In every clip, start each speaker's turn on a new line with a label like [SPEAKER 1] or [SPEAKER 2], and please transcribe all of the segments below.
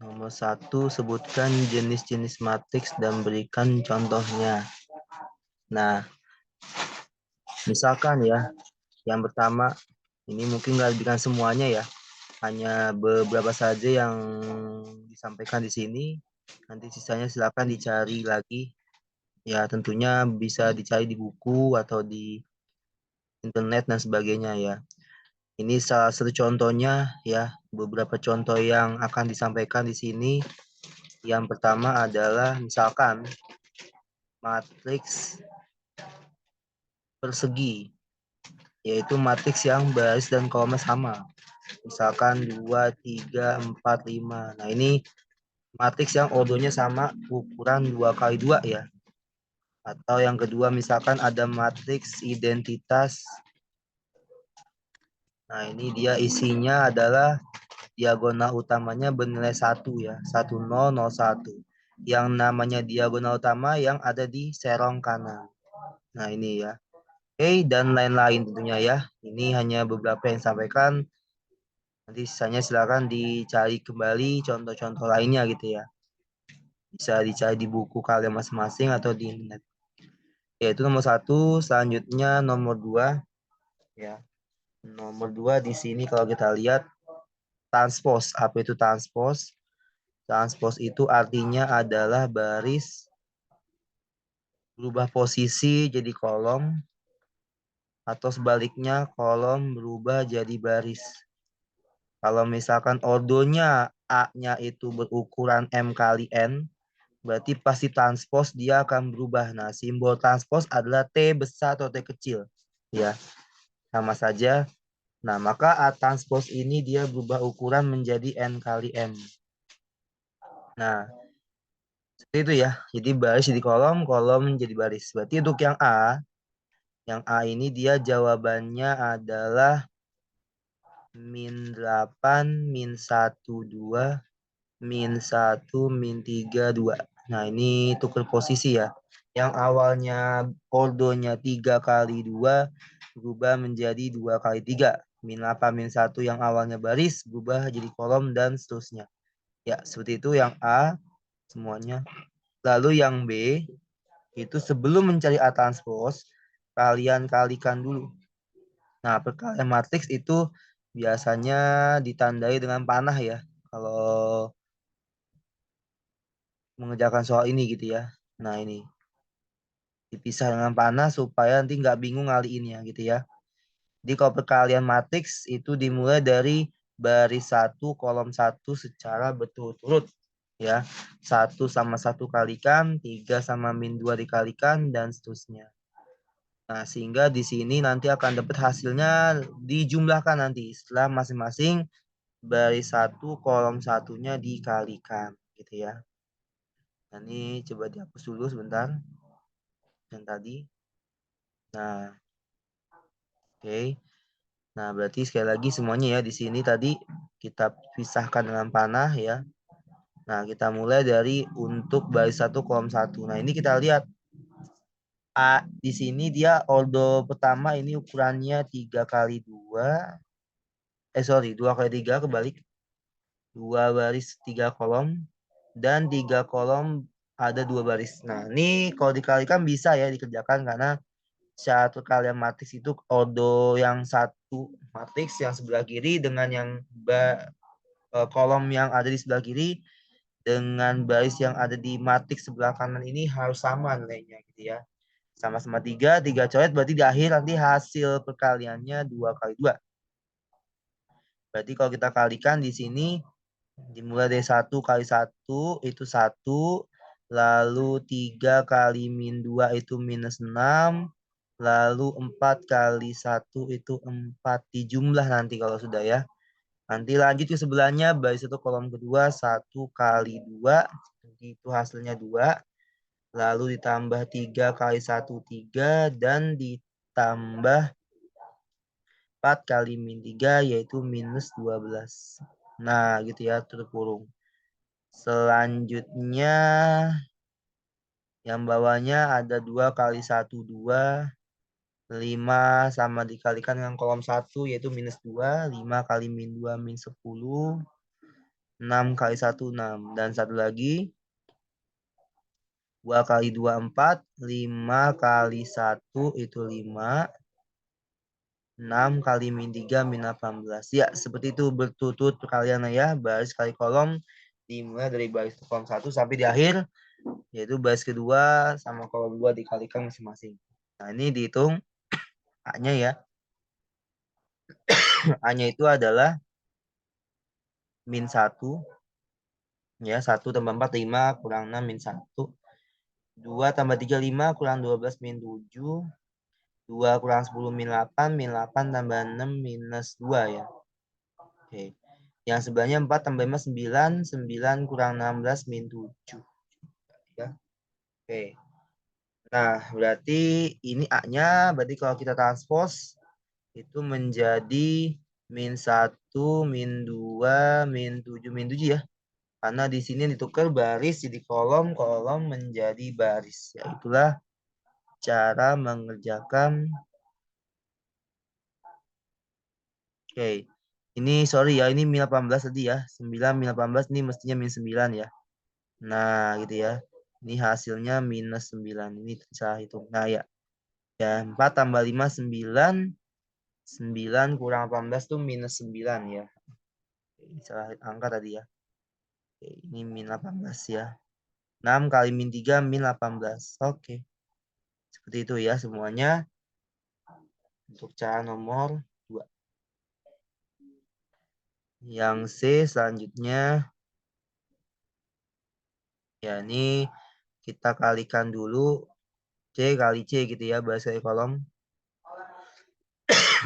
[SPEAKER 1] Nomor 1, sebutkan jenis-jenis matriks dan berikan contohnya. Nah, misalkan ya, yang pertama, ini mungkin nggak diberikan semuanya ya, hanya beberapa saja yang disampaikan di sini. Nanti sisanya silakan dicari lagi. Ya, tentunya bisa dicari di buku atau di internet dan sebagainya ya. Ini salah satu contohnya ya, beberapa contoh yang akan disampaikan di sini. Yang pertama adalah misalkan matriks persegi, yaitu matriks yang baris dan kolomnya sama. Misalkan 2, 3, 4, 5. Nah, ini matriks yang ordonya sama, ukuran 2 kali 2 ya. Atau yang kedua misalkan ada matriks identitas. Nah, ini dia isinya adalah diagonal utamanya bernilai 1 ya. 1, 0, 0, 1. Yang namanya diagonal utama yang ada di serong kanan. Nah, ini ya. Oke, dan lain-lain tentunya ya. Ini hanya beberapa yang disampaikan. Nanti sisanya silakan dicari kembali contoh-contoh lainnya gitu ya. Bisa dicari di buku kalian masing-masing atau di internet. Yaitu nomor 1, selanjutnya nomor 2 ya. Nomor 2 di sini kalau kita lihat transpose. Apa itu transpose? Transpose itu artinya adalah baris berubah posisi jadi kolom atau sebaliknya kolom berubah jadi baris. Kalau misalkan ordonya A-nya itu berukuran M kali N, berarti pasti transpose dia akan berubah. Nah, simbol transpose adalah T besar atau T kecil. Ya, sama saja. Nah, maka A transpose ini dia berubah ukuran menjadi N kali M. Nah, seperti itu ya. Jadi baris jadi kolom, kolom jadi baris. Berarti untuk yang A ini dia jawabannya adalah min 8, min 1, 2, min 1, min 3, 2. Nah, ini tukar posisi ya. Yang awalnya ordonya 3 kali 2 berubah menjadi 2 kali 3. Min 8, min 1 yang awalnya baris berubah jadi kolom dan seterusnya. Ya, seperti itu yang A semuanya. Lalu yang B itu sebelum mencari A transpose, kalian kalikan dulu. Nah, perkalian matriks itu biasanya ditandai dengan panah ya. Kalau mengerjakan soal ini gitu ya. Nah, ini dipisah dengan panah supaya nanti nggak bingung ngaliinnya gitu ya. Jadi kalau perkalian matriks itu dimulai dari baris 1, kolom 1 secara berturut-turut ya. 1 sama 1 kalikan, 3 sama min 2 dikalikan, dan seterusnya. Nah, sehingga di sini nanti akan dapat hasilnya dijumlahkan nanti setelah masing-masing baris 1, kolom satunya dikalikan gitu ya. Nah, ini coba dihapus dulu sebentar yang tadi. Nah, oke. Nah, berarti sekali lagi semuanya ya di sini tadi kita pisahkan dengan panah ya. Nah, kita mulai dari untuk baris 1, kolom 1. Nah, ini kita lihat A di sini dia ordo pertama ini ukurannya 3 kali 2. 2 kali 3 kebalik. 2 baris 3 kolom dan 3 kolom ada 2 baris. Nah, ini kalau dikalikan bisa ya dikerjakan karena satu kalian matriks itu ordo yang satu matriks yang sebelah kiri dengan yang kolom yang ada di sebelah kiri dengan baris yang ada di matriks sebelah kanan ini harus sama nilainya gitu ya. Sama-sama 3, 3 coret berarti di akhir nanti hasil perkaliannya 2 kali 2. Berarti kalau kita kalikan di sini dimulai dari 1 kali 1 itu 1, lalu 3 kali min 2 itu minus 6, lalu 4 kali 1 itu 4 dijumlah nanti kalau sudah ya. Nanti lanjut ke sebelahnya, baris 1 kolom kedua 1 kali 2, itu hasilnya 2. Lalu ditambah 3 kali 1, 3, dan ditambah 4 kali min 3 yaitu minus 12. Nah, gitu ya, tutup kurung. Selanjutnya yang bawahnya ada 2 kali 1, 2. 5 sama dikalikan dengan kolom 1 yaitu minus 2. 5 kali min 2 min 10. 6 kali 1, 6. Dan satu lagi, 2 kali 2, 4. 5 kali 1 itu 5. 6 kali min 3 min 18. Ya, seperti itu berturut-turut perkalian ya. Baris kali kolom dimulai dari baris kolom 1 sampai di akhir. Yaitu baris kedua sama kolom 2 dikalikan masing-masing. Nah, ini dihitung A-nya ya. A-nya itu adalah min 1. Ya, 1 tambah 4, 5 kurang 6 min 1. 2 tambah 3, 5 kurang 12 min 7. 2 kurang 10 min 8. Min 8 tambah 6 minus 2 ya. Oke. Yang sebelahnya 4 tambah 5, 9. 9 kurang 16 min 7. Ya. Oke. Nah, berarti ini A-nya. Berarti kalau kita transpose, itu menjadi min 1, min 2, min 7, min 7 ya. Karena di sini ditukar baris jadi kolom, kolom menjadi baris. Ya, itulah cara mengerjakan. Oke. Ini sorry ya, ini min 18 tadi ya. 9 min 18 ini mestinya min 9 ya. Nah, gitu ya. Ini hasilnya minus 9. Ini salah hitung. Nah, ya. Ya, 4 tambah 5, 9. 9 kurang 18 tuh minus 9 ya. Ini salah angka tadi ya. Oke, ini min 18 ya. 6 kali min 3 min 18. Oke. Seperti itu ya semuanya. Untuk cara nomor 2. Yang C selanjutnya. Ya, ini kita kalikan dulu C kali C gitu ya. Bahasa kolom.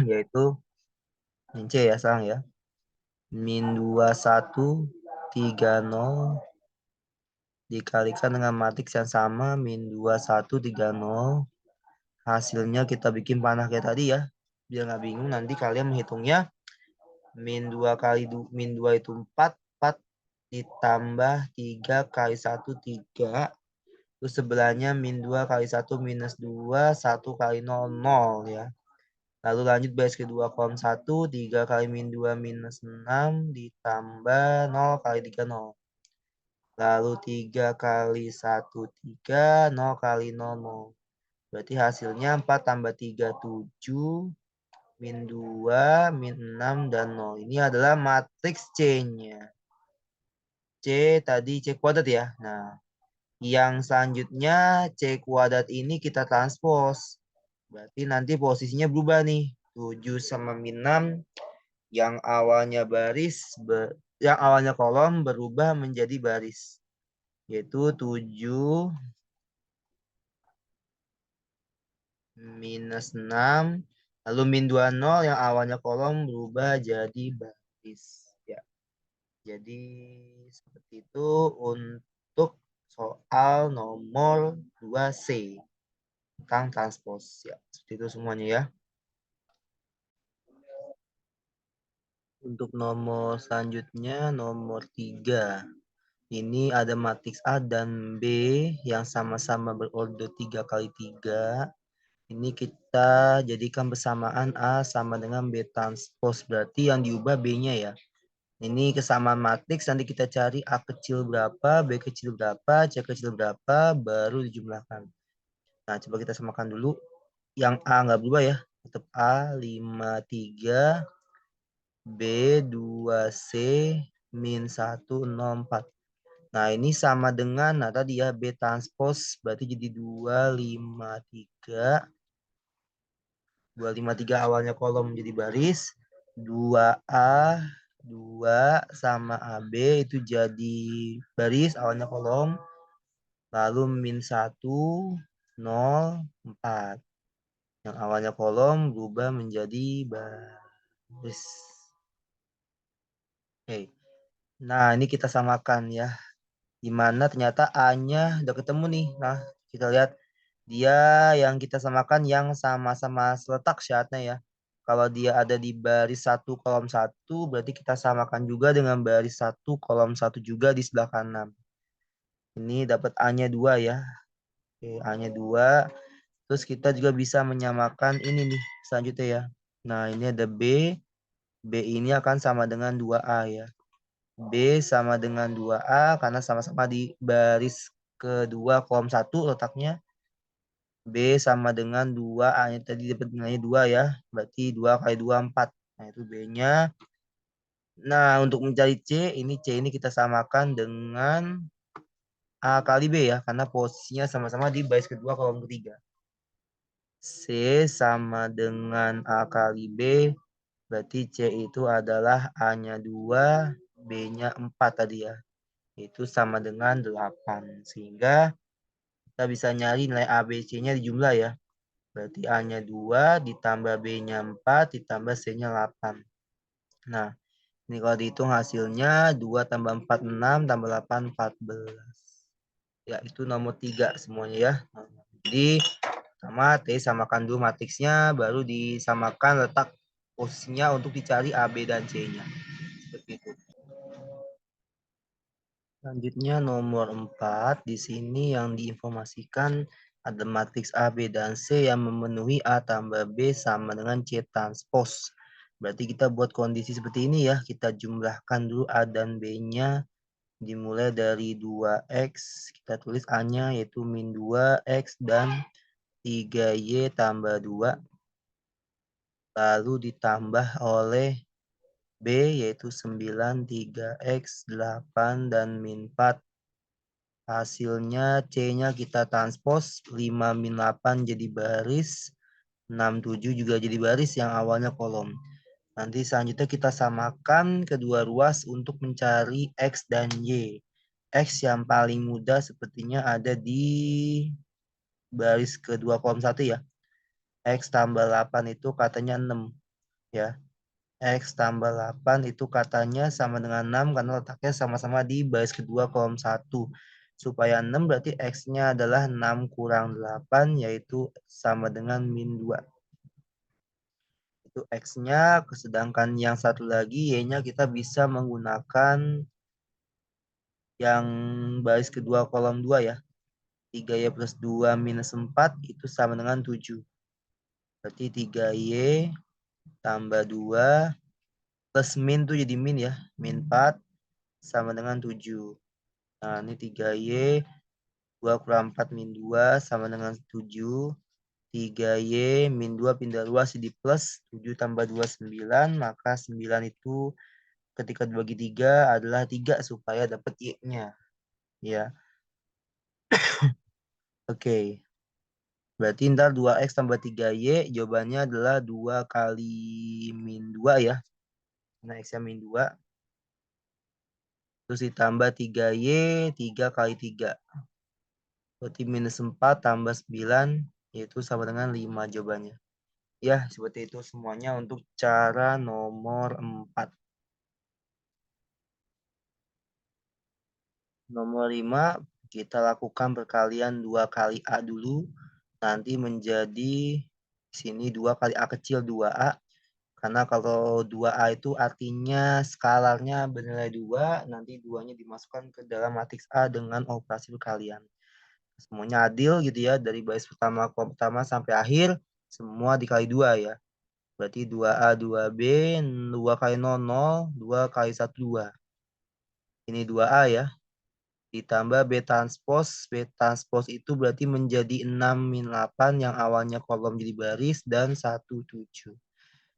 [SPEAKER 1] Yaitu min C ya, salah ya. Min 21, 30 dikalikan dengan matriks yang sama. Min 21, 30. Hasilnya kita bikin panah kayak tadi ya. Biar nggak bingung nanti kalian menghitungnya. Min 2 kali min 2 itu 4. 4 ditambah 3 kali 1, 3. Terus sebelahnya min 2 kali 1 minus 2. 1 kali 0, 0 ya. Lalu lanjut baris kedua kolom 1. 3 kali min 2 minus 6. Ditambah 0 kali 3, 0. Lalu 3 kali 1, 3. 0 kali 0, 0. Berarti hasilnya 4 tambah 3, 7. Min 2, min 6, dan 0. Ini adalah matriks C-nya. C tadi C kuadrat ya. Nah, yang selanjutnya C kuadrat ini kita transpose. Berarti nanti posisinya berubah nih. 7 sama min 6 yang awalnya baris, yang awalnya kolom berubah menjadi baris. Yaitu 7 minus 6. Lalu min 20 yang awalnya kolom berubah jadi baris. Ya. Jadi seperti itu untuk soal nomor 2C. Tentang transpose. Ya, seperti itu semuanya ya. Untuk nomor selanjutnya, nomor 3. Ini ada matriks A dan B yang sama-sama berorder 3 kali 3. Ini kita jadikan bersamaan A sama dengan B transpose. Berarti yang diubah B-nya ya. Ini kesamaan matriks. Nanti kita cari A kecil berapa, B kecil berapa, C kecil berapa, baru dijumlahkan. Nah, coba kita samakan dulu. Yang A nggak berubah ya. Tetap A 53, B 2C, min 104. Nah, ini sama dengan, nah tadi ya, B transpose, berarti jadi 253. 253 awalnya kolom jadi baris. 2A, 2 sama AB itu jadi baris awalnya kolom. Lalu min 1, 0, 4. Yang awalnya kolom berubah menjadi baris. Oke. Nah, ini kita samakan ya. Dimana ternyata A-nya udah ketemu nih. Nah, kita lihat dia yang kita samakan yang sama-sama seletak syaratnya ya. Kalau dia ada di baris 1 kolom 1, berarti kita samakan juga dengan baris 1 kolom 1 juga di sebelah kanan. Ini dapat A-nya 2 ya. Oke, A-nya 2. Terus kita juga bisa menyamakan ini nih selanjutnya ya. Nah, ini ada B. B ini akan sama dengan 2A ya. B sama dengan 2A karena sama-sama di baris kedua kolom 1 letaknya. B sama dengan 2A-nya tadi dapat nilainya 2 ya. Berarti 2 kali 2, 4. Nah, itu B-nya. Nah, untuk mencari C, C ini kita samakan dengan A kali B ya. Karena posisinya sama-sama di baris kedua kolom ketiga. C sama dengan A kali B. Berarti C itu adalah A-nya 2, B-nya 4 tadi ya. Itu sama dengan 8. Sehingga kita bisa nyari nilai A, B, C-nya di jumlah ya. Berarti A-nya 2 ditambah B-nya 4 ditambah C-nya 8. Nah, ini kalau dihitung hasilnya 2 tambah 4, 6 tambah 8, 14. Ya, itu nomor 3 semuanya ya. Jadi, sama T samakan dulu matriksnya, baru disamakan letak posisinya untuk dicari A, B, dan C-nya. Seperti itu. Selanjutnya nomor 4, di sini yang diinformasikan ada matriks A, B, dan C yang memenuhi A tambah B sama dengan C transpose. Berarti kita buat kondisi seperti ini ya, kita jumlahkan dulu A dan B-nya. Dimulai dari 2X, kita tulis A-nya yaitu min 2X dan 3Y tambah 2. Lalu ditambah oleh B yaitu 9, 3X, 8, dan min 4. Hasilnya C-nya kita transpose 5 min 8 jadi baris, 6, 7 juga jadi baris yang awalnya kolom. Nanti selanjutnya kita samakan kedua ruas untuk mencari X dan Y. X yang paling mudah sepertinya ada di baris kedua kolom 1 ya. X tambah 8 itu katanya 6 ya. X tambah 8 itu katanya sama dengan 6 karena letaknya sama-sama di baris kedua kolom 1. Supaya 6 berarti X-nya adalah 6 kurang 8 yaitu sama dengan min 2. Itu X-nya, sedangkan yang satu lagi Y-nya kita bisa menggunakan yang baris kedua kolom 2 ya. 3Y plus 2 minus 4 itu sama dengan 7. Berarti 3Y tambah 2 plus min tuh jadi min ya. Min 4 sama dengan 7. Nah, ini 3Y 2 kurang 4 min 2 sama dengan 7. 3Y min 2 pindah luas jadi plus. 7 tambah 2, 9. Maka 9 itu ketika dibagi 3 adalah 3 supaya dapat Y-nya. Ya. Oke. Berarti ntar 2X tambah 3Y jawabannya adalah 2 kali min 2 ya. Nah, X-nya min 2. Terus ditambah 3Y, 3 kali 3. Berarti minus 4 tambah 9, yaitu sama dengan 5 jawabannya. Ya, seperti itu semuanya untuk cara nomor 4. Nomor 5, kita lakukan perkalian 2 kali A dulu. Nanti menjadi sini 2 kali A kecil 2A. Karena kalau 2A itu artinya skalarnya bernilai 2, nanti 2-nya dimasukkan ke dalam matriks A dengan operasi perkalian. Semuanya adil gitu ya, dari baris pertama kolom pertama sampai akhir, semua dikali 2 ya. Berarti 2A, 2B, 2 kali 0, 0, 2 kali 1, 2. Ini 2A ya. Ditambah B transpose. B transpose itu berarti menjadi 6 min 8 yang awalnya kolom jadi baris dan 1, 7.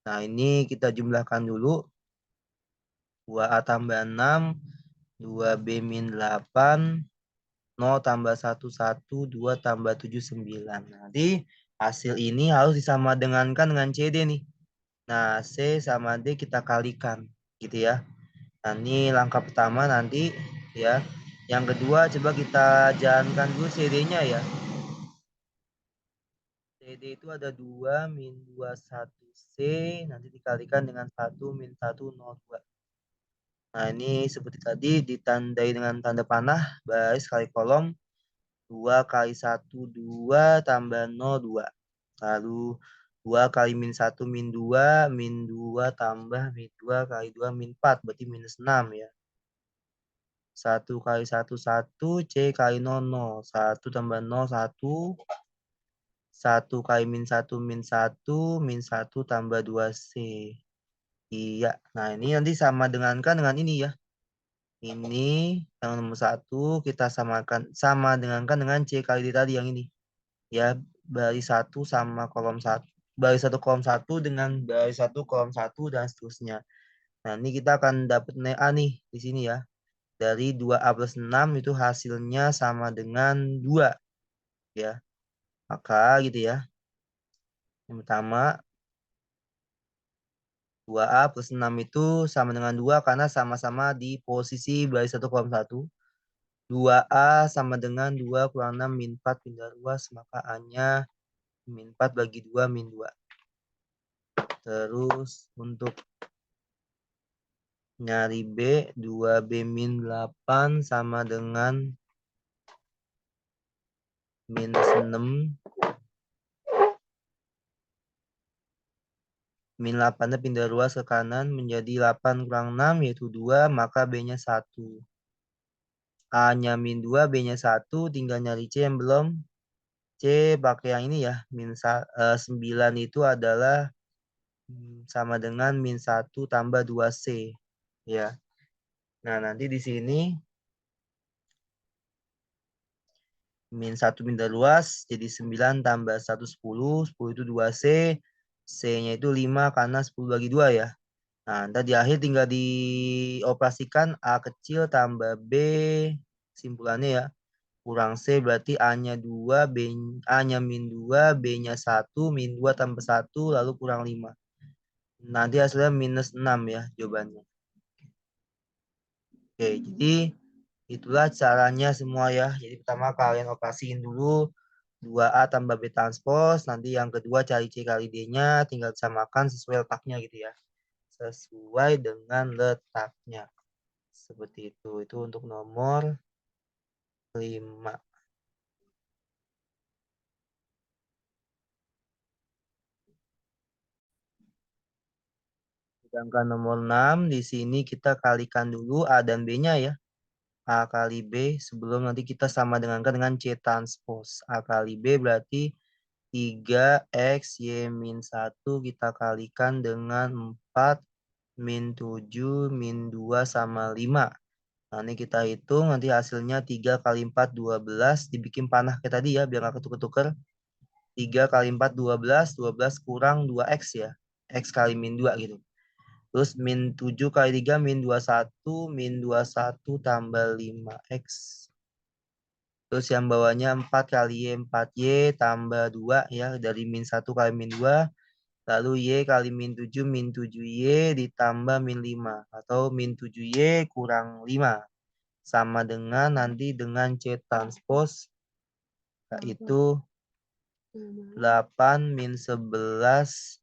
[SPEAKER 1] Nah, ini kita jumlahkan dulu. 2A tambah 6, 2B min 8, 0 tambah 1, 1, 2 tambah 7, 9. Nanti hasil ini harus disama dengan CD nih. Nah, C sama D kita kalikan gitu ya. Nah, ini langkah pertama nanti ya. Yang kedua coba kita jalankan dulu CD-nya ya. CD itu ada 2 min 2, 1 C. Nanti dikalikan dengan 1 min 1, 0, 2. Nah, ini seperti tadi ditandai dengan tanda panah, baris kali kolom. 2 kali 1, 2 tambah 0, 2. Lalu 2 kali min 1, min 2, min 2 tambah min 2 kali 2, min 4. Berarti minus 6 ya. 1 kali 1, 1. C kali 0, 0. 1 tambah 0, 1. 1 kali min 1, min 1. Min 1 tambah 2C. Iya. Nah, ini nanti sama dengankan dengan ini ya. Ini yang nomor 1 kita sama dengan C kali D tadi yang ini. Ya, baris 1 sama kolom 1. Baris 1 kolom 1 dengan baris 1 kolom 1 dan seterusnya. Nah, ini kita akan dapat nilai A nih di sini ya. Dari 2A plus 6 itu hasilnya sama dengan 2. Ya. Maka gitu ya. Yang pertama 2A plus 6 itu sama dengan 2 karena sama-sama di posisi baris 1 kolom 1. 2A sama dengan 2 kurang 6 min 4 pindah luas. Maka A-nya min 4 bagi 2 min 2. Terus untuk nyari B, 2B min 8 sama dengan minus 6. Min 8-nya pindah luas ke kanan menjadi 8 kurang 6 yaitu 2, maka B-nya 1. A-nya min 2, B-nya 1, tinggal nyari C yang belum. C pakai yang ini ya, 9 itu adalah sama dengan min 1 tambah 2C. Ya. Nah, nanti di sini min 1 pindah luas jadi 9 tambah 1 10. 10 itu 2C. C-nya itu 5 karena 10 bagi 2 ya. Nah, ntar di akhir tinggal dioperasikan A kecil tambah B. Simpulannya ya. Kurang C berarti A-nya 2, A-nya min 2, B-nya 1, min 2 tambah 1, lalu kurang 5. Nanti hasilnya minus 6 ya jawabannya. Oke, jadi itulah caranya semua ya. Jadi pertama kalian operasiin dulu 2A tambah B transpose. Nanti yang kedua cari C kali D-nya. Tinggal samakan sesuai letaknya gitu ya. Sesuai dengan letaknya. Seperti itu. Itu untuk nomor 5. Sedangkan nomor 6 di sini kita kalikan dulu A dan B-nya ya. A kali B sebelum nanti kita sama dengan C transpose. A kali B berarti 3X Y min 1 kita kalikan dengan 4 min 7 min 2 sama 5. Nah, ini kita hitung nanti hasilnya 3 kali 4 12. Dibikin panah kayak tadi ya biar nggak ketuker-tuker. 3 kali 4 12. 12 kurang 2X ya. X kali min 2 gitu. Terus min 7 kali 3 min 21. Min 21 tambah 5X. Terus yang bawahnya 4 kali Y 4Y tambah 2 ya. Dari min 1 kali min 2. Lalu Y kali min 7 min 7Y ditambah min 5. Atau min 7Y kurang 5. Sama dengan nanti dengan C transpose. Yaitu 8 min 11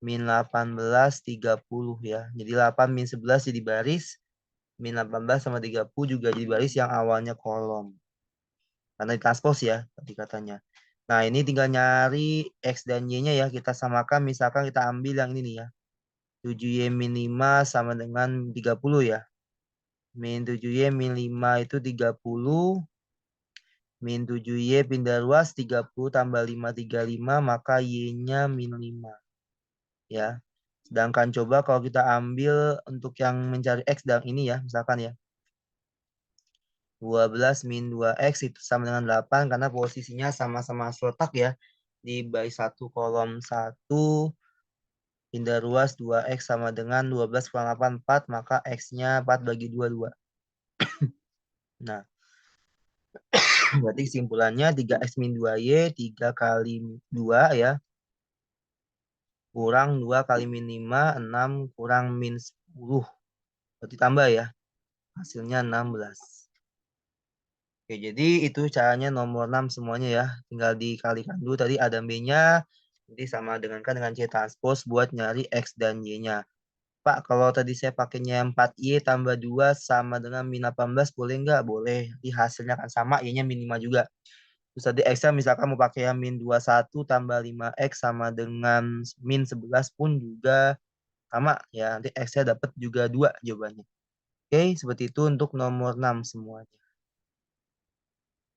[SPEAKER 1] min 18 30 ya. Jadi 8 min 11 jadi baris. Min 18 sama 30 juga jadi baris yang awalnya kolom. Karena ditranspose ya tadi katanya. Nah, ini tinggal nyari X dan Y-nya ya. Kita samakan, misalkan kita ambil yang ini nih ya. 7Y min 5 sama dengan 30 ya. Min 7Y min 5 itu 30. Min 7Y pindah luas 30 tambah 5, 35. Maka Y-nya min 5. Ya. Sedangkan coba kalau kita ambil untuk yang mencari X dan ini ya. Misalkan ya. 12 min 2X itu sama dengan 8 karena posisinya sama-sama letak ya. Di baris 1 kolom 1 pindah luas 2X sama dengan 12 kurang 8 4 maka X-nya 4 bagi 2 2. Nah, berarti kesimpulannya 3X min 2Y 3 kali 2 ya. Kurang 2 kali min 5 6 kurang min 10. Berarti tambah ya. Hasilnya 16. Oke, jadi itu caranya nomor 6 semuanya ya. Tinggal dikalikan dulu tadi A dan B-nya. Nanti sama dengan C transpose buat nyari X dan Y-nya. Pak, kalau tadi saya pakainya 4Y tambah 2 sama dengan min 18, boleh nggak? Boleh. Nanti hasilnya akan sama, Y-nya min 5 juga. Terus tadi X-nya misalkan mau pakai yang min 21 tambah 5X sama dengan min 11 pun juga sama. Ya, nanti X-nya dapat juga 2 jawabannya. Oke, seperti itu untuk nomor 6 semuanya.